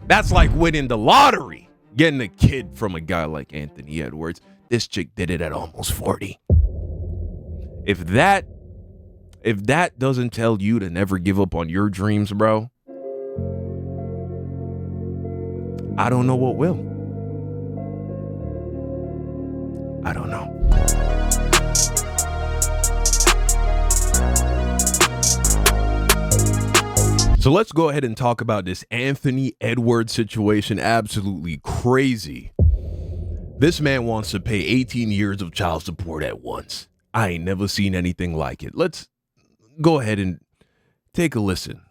That's like winning the lottery. Getting a kid from a guy like Anthony Edwards. This chick did it at almost 40. If that doesn't tell you to never give up on your dreams, bro, I don't know what will. I don't know. So let's go ahead and talk about this Anthony Edwards situation. Absolutely crazy. This man wants to pay 18 years of child support at once. I ain't never seen anything like it. Let's go ahead and take a listen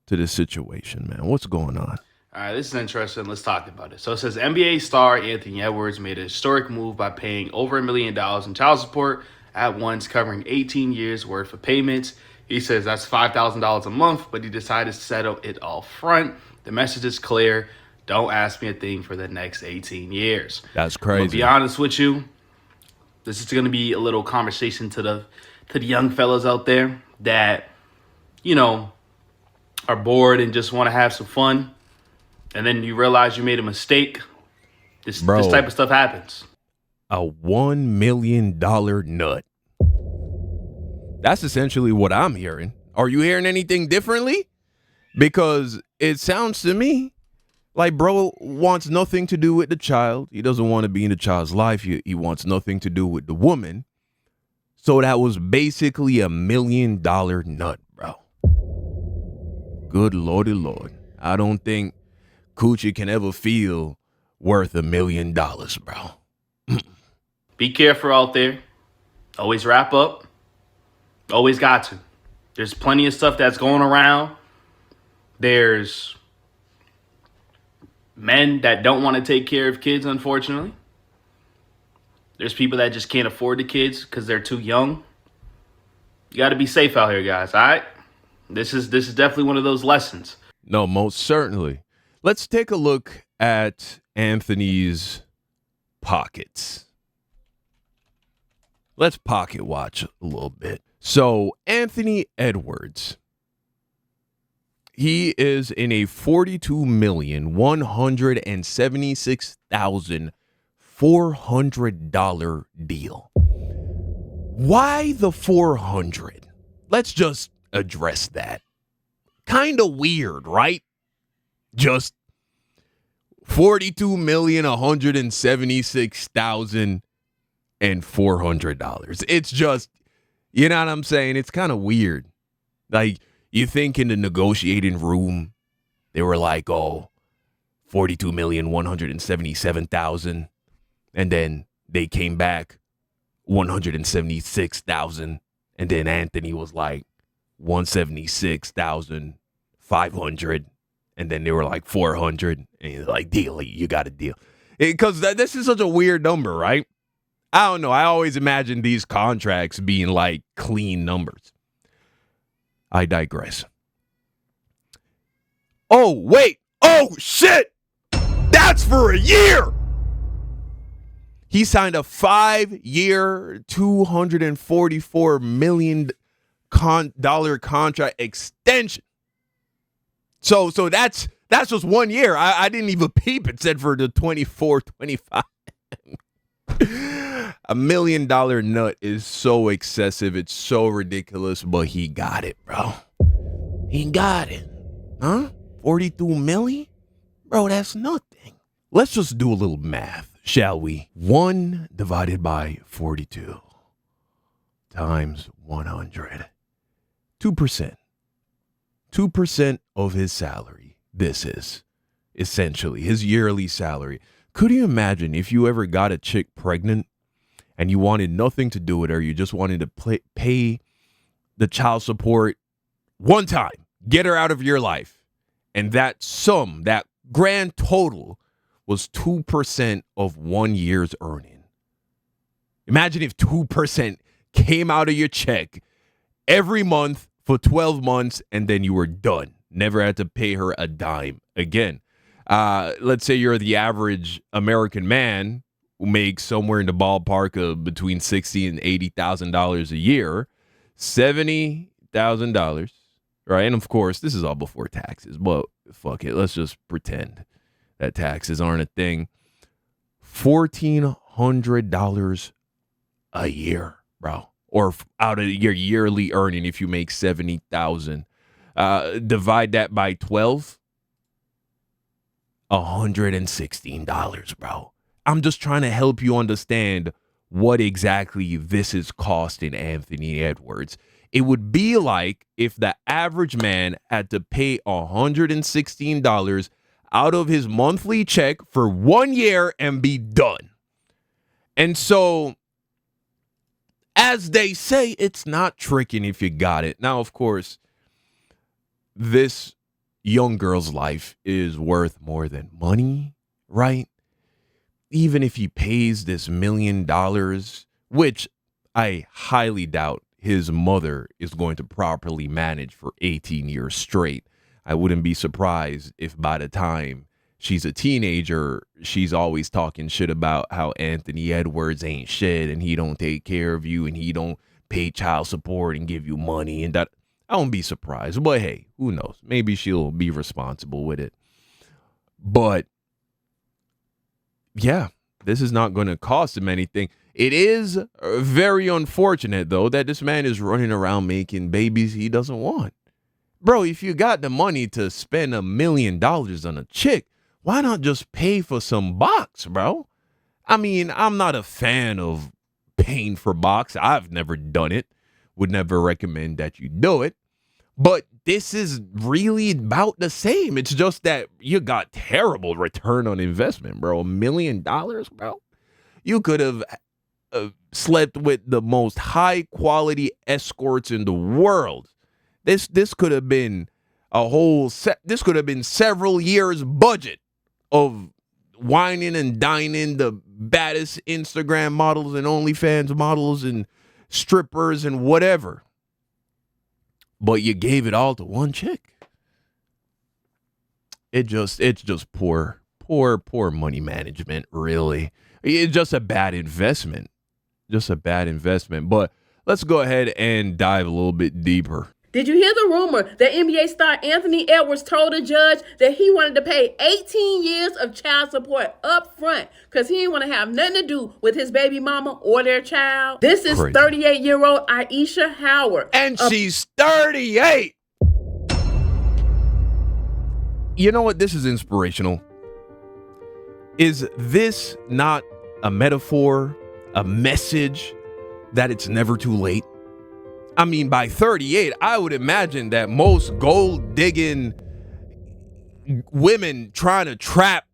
to this situation, man. What's going on? All right, this is interesting. Let's talk about it. So it says NBA star Anthony Edwards made a historic move by paying over $1 million in child support at once, covering 18 years worth of payments. He says that's $5,000 a month, but he decided to settle it all front. The message is clear. Don't ask me a thing for the next 18 years. That's crazy. To be honest with you, this is going to be a little conversation to the young fellas out there that, are bored and just want to have some fun. And then you realize you made a mistake. This type of stuff happens. A $1 million nut. That's essentially what I'm hearing. Are you hearing anything differently? Because it sounds to me like bro wants nothing to do with the child. He doesn't want to be in the child's life. He wants nothing to do with the woman. So that was basically $1 million nut, bro. Good Lordy Lord. I don't think Coochie can ever feel worth $1 million, bro. Be careful out there. Always wrap up. Always got to. There's plenty of stuff that's going around. There's men that don't want to take care of kids, unfortunately. There's people that just can't afford the kids because they're too young. You got to be safe out here, guys, all right? This is definitely one of those lessons. No, most certainly. Let's take a look at Anthony's pockets. Let's pocket watch a little bit. So Anthony Edwards, he is in a $42,176,400 deal. Why the 400? Let's just address that. Kind of weird, right? Just $42,176,400. It's just, you know what I'm saying? It's kind of weird. Like, you think in the negotiating room, they were like, oh, 42,177,000. And then they came back 176,000. And then Anthony was like 176,500. And then they were like 400. And he's like, deal, you got a deal. Because this is such a weird number, right? I don't know. I always imagine these contracts being like clean numbers. I digress. Oh, wait. Oh, shit. That's for a year. He signed a 5-year, $244 million contract extension. So that's just 1 year. I didn't even peep. It said for the 24, 25. $1 million nut is so excessive. It's so ridiculous, but he got it, bro. He got it. Huh? 42 million? Bro, that's nothing. Let's just do a little math, shall we? 1 divided by 42 times 100. 2%. 2% of his salary. This is essentially his yearly salary. Could you imagine if you ever got a chick pregnant and you wanted nothing to do with her, you just wanted to pay the child support one time, get her out of your life, and that sum, that grand total was 2% of 1 year's earning. Imagine if 2% came out of your check every month for 12 months and then you were done. Never had to pay her a dime again. Let's say you're the average American man who makes somewhere in the ballpark of between $60,000 and $80,000 a year, $70,000, right? And of course, this is all before taxes, but fuck it, let's just pretend. that taxes aren't a thing. $1,400 a year, bro, or out of your yearly earning if you make 70,000. Divide that by 12, $116, bro. I'm just trying to help you understand what exactly this is costing Anthony Edwards. It would be like if the average man had to pay $116 out of his monthly check for 1 year and be done. And so, as they say, it's not tricking if you got it. Now, of course, this young girl's life is worth more than money, right? Even if he pays this $1 million, which I highly doubt his mother is going to properly manage for 18 years straight. I wouldn't be surprised if by the time she's a teenager, she's always talking shit about how Anthony Edwards ain't shit and he don't take care of you and he don't pay child support and give you money and that. I won't be surprised. But hey, who knows? Maybe she'll be responsible with it. But yeah, this is not going to cost him anything. It is very unfortunate, though, that this man is running around making babies he doesn't want. Bro, if you got the money to spend $1 million on a chick, why not just pay for some box, bro? I mean, I'm not a fan of paying for box. I've never done it. Would never recommend that you do it. But this is really about the same. It's just that you got terrible return on investment, bro. $1 million, bro. You could have slept with the most high quality escorts in the world. This could have been this could have been several years budget of whining and dining the baddest Instagram models and OnlyFans models and strippers and whatever. But you gave it all to one chick. It's just poor money management, really. It's just a bad investment. But let's go ahead and dive a little bit deeper. Did you hear the rumor that NBA star Anthony Edwards told a judge that he wanted to pay 18 years of child support up front because he didn't want to have nothing to do with his baby mama or their child? This is 38-year-old Aisha Howard. And she's 38. You know what? This is inspirational. Is this not a metaphor, a message that it's never too late? I mean, by 38, I would imagine that most gold-digging women trying to trap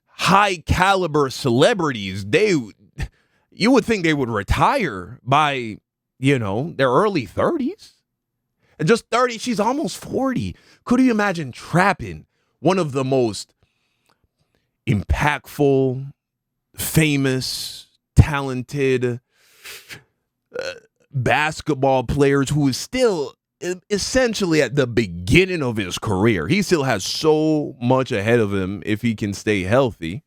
high-caliber celebrities, you would think they would retire by, their early 30s. And just 30, she's almost 40. Could you imagine trapping one of the most impactful, famous, talented basketball players who is still essentially at the beginning of his career? He still has so much ahead of him if he can stay healthy.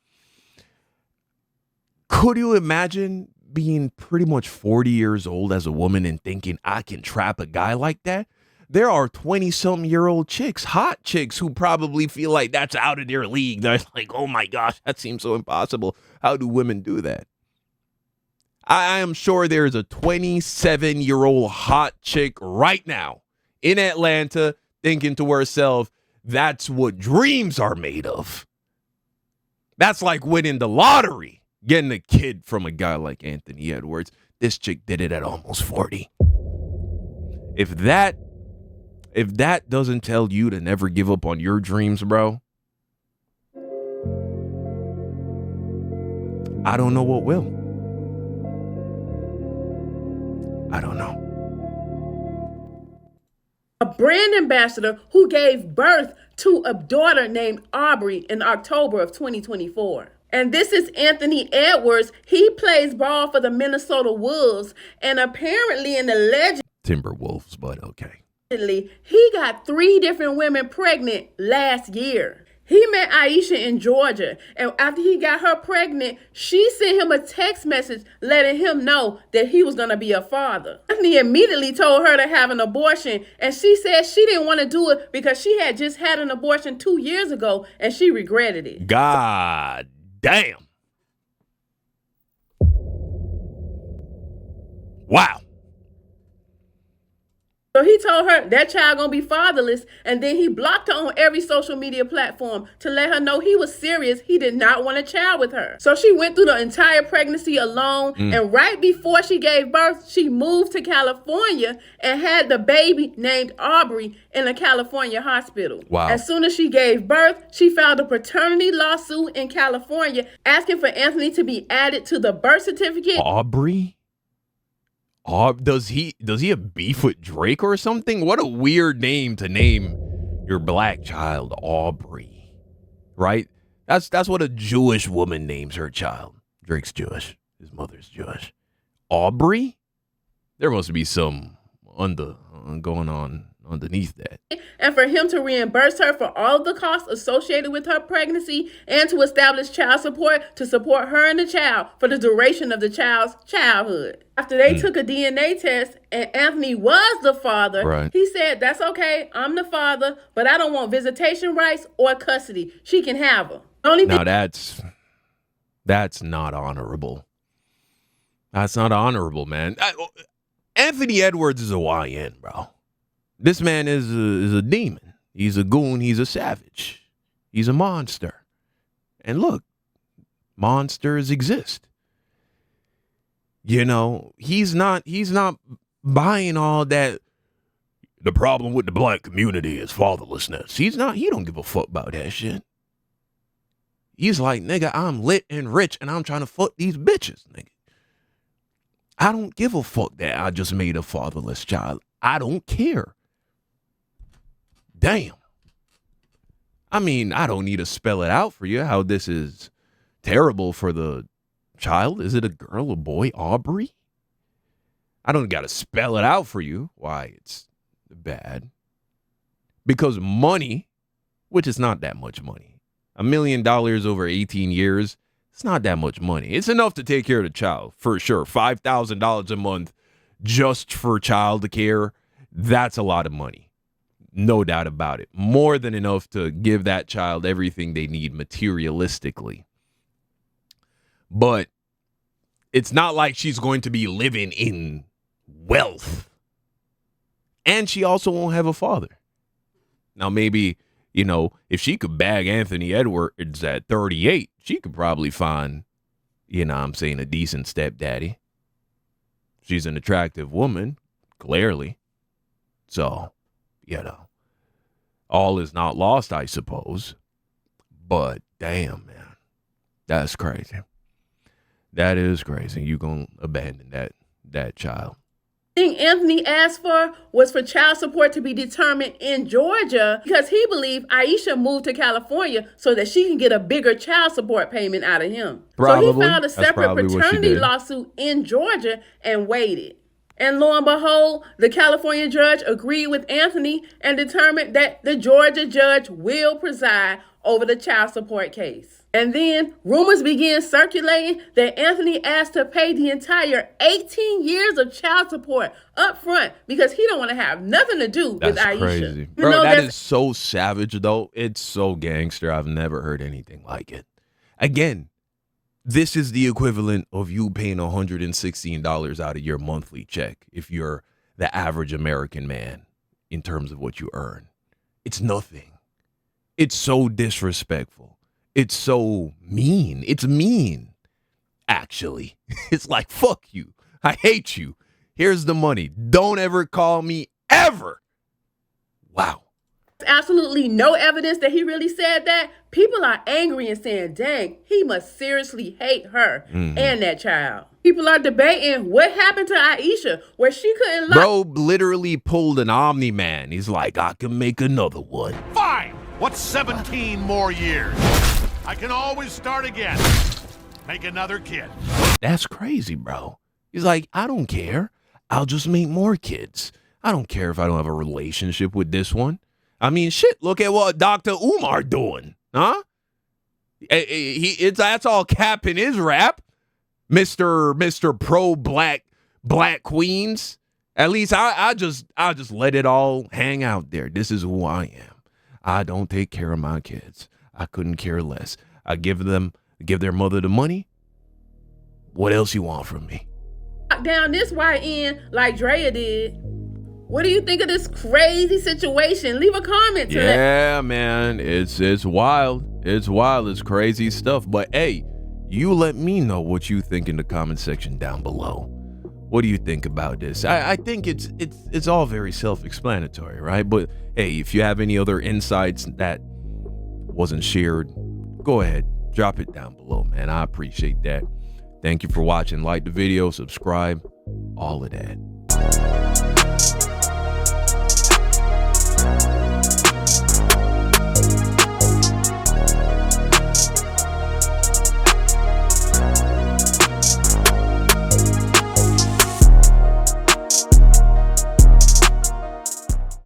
Could you imagine being pretty much 40 years old as a woman and thinking, I can trap a guy like that? There are 20-something-year-old chicks, hot chicks, who probably feel like that's out of their league. They're like, oh my gosh, that seems so impossible. How do women do that? I am sure there's a 27-year-old hot chick right now in Atlanta thinking to herself, that's what dreams are made of. That's like winning the lottery, getting a kid from a guy like Anthony Edwards. This chick did it at almost 40. If that doesn't tell you to never give up on your dreams, bro, I don't know what will. I don't know. A brand ambassador who gave birth to a daughter named Aubrey in October of 2024. And this is Anthony Edwards. He plays ball for the Minnesota Wolves, and apparently in the legend Timberwolves, but okay. He got 3 different women pregnant last year. He met Aisha in Georgia, and after he got her pregnant, she sent him a text message letting him know that he was going to be a father. Anthony immediately told her to have an abortion, and she said she didn't want to do it because she had just had an abortion 2 years ago, and she regretted it. God damn. Wow. So he told her that child gonna be fatherless, and then he blocked her on every social media platform to let her know he was serious. He did not want a child with her. So she went through the entire pregnancy alone, and right before she gave birth, she moved to California and had the baby named Aubrey in a California hospital. Wow. As soon as she gave birth, she filed a paternity lawsuit in California asking for Anthony to be added to the birth certificate. Aubrey? Does he have beef with Drake or something? What a weird name to name your black child, Aubrey. Right? That's what a Jewish woman names her child. Drake's Jewish. His mother's Jewish. Aubrey? There must be some going on underneath that. And for him to reimburse her for all of the costs associated with her pregnancy and to establish child support to support her and the child for the duration of the child's childhood. After they took a DNA test and Anthony was the father, Right. he said, "That's okay, I'm the father, but I don't want visitation rights or custody. She can have her." Now that's not honorable. That's not honorable, man. Anthony Edwards is a YN, bro. This man is a demon. He's a goon. He's a savage. He's a monster. And look, monsters exist. You know, he's not buying all that. The problem with the black community is fatherlessness. He don't give a fuck about that shit. He's like, nigga, I'm lit and rich and I'm trying to fuck these bitches, nigga. I don't give a fuck that I just made a fatherless child. I don't care. Damn. I mean, I don't need to spell it out for you how this is terrible for the child. Is it a girl, a boy, Aubrey? I don't got to spell it out for you why it's bad. Because money, which is not that much money, $1 million over 18 years, it's not that much money. It's enough to take care of the child, for sure. $5,000 a month just for child care, that's a lot of money. No doubt about it. More than enough to give that child everything they need materialistically. But it's not like she's going to be living in wealth. And she also won't have a father. Now, maybe, you know, if she could bag Anthony Edwards at 38, she could probably find, you know what I'm saying, a decent stepdaddy. She's an attractive woman, clearly. So, you know, all is not lost, I suppose. But damn, man, that's crazy. That is crazy. You gonna abandon that child? The thing Anthony asked for was for child support to be determined in Georgia because he believed Aisha moved to California so that she can get a bigger child support payment out of him. Probably. So he filed a That's separate probably what she paternity did. lawsuit in Georgia and waited. And lo and behold, the California judge agreed with Anthony and determined that the Georgia judge will preside over the child support case. And then rumors began circulating that Anthony asked to pay the entire 18 years of child support up front because he don't want to have nothing to do with That's Aisha. crazy. You Bro, know, that that's- is so savage, though. It's so gangster. I've never heard anything like it. Again, this is the equivalent of you paying $116 out of your monthly check if you're the average American man in terms of what you earn. It's nothing. It's so disrespectful. It's so mean. It's mean, actually. It's like, fuck you. I hate you. Here's the money. Don't ever call me ever. Wow. absolutely no evidence that he really said that, people are angry and saying, dang, he must seriously hate her and that child. People are debating what happened to Aisha, where she couldn't lie. Bro literally pulled an Omni-Man. He's like, I can make another one. Fine! What's 17 more years? I can always start again. Make another kid. That's crazy, bro. He's like, I don't care. I'll just make more kids. I don't care if I don't have a relationship with this one. I mean, shit, look at what Dr. Umar doing. Huh? That's all cap in his rap, Mr. Pro Black Queens. At least I just let it all hang out there. This is who I am. I don't take care of my kids. I couldn't care less. I give their mother the money. What else you want from me? Down this YN like Drea did. What do you think of this crazy situation? Leave a comment to that. Yeah, man, it's wild. It's wild. It's crazy stuff. But hey, you let me know what you think in the comment section down below. What do you think about this? I think it's all very self-explanatory, right? But hey, if you have any other insights that wasn't shared, go ahead, drop it down below, man. I appreciate that. Thank you for watching. Like the video, subscribe, all of that.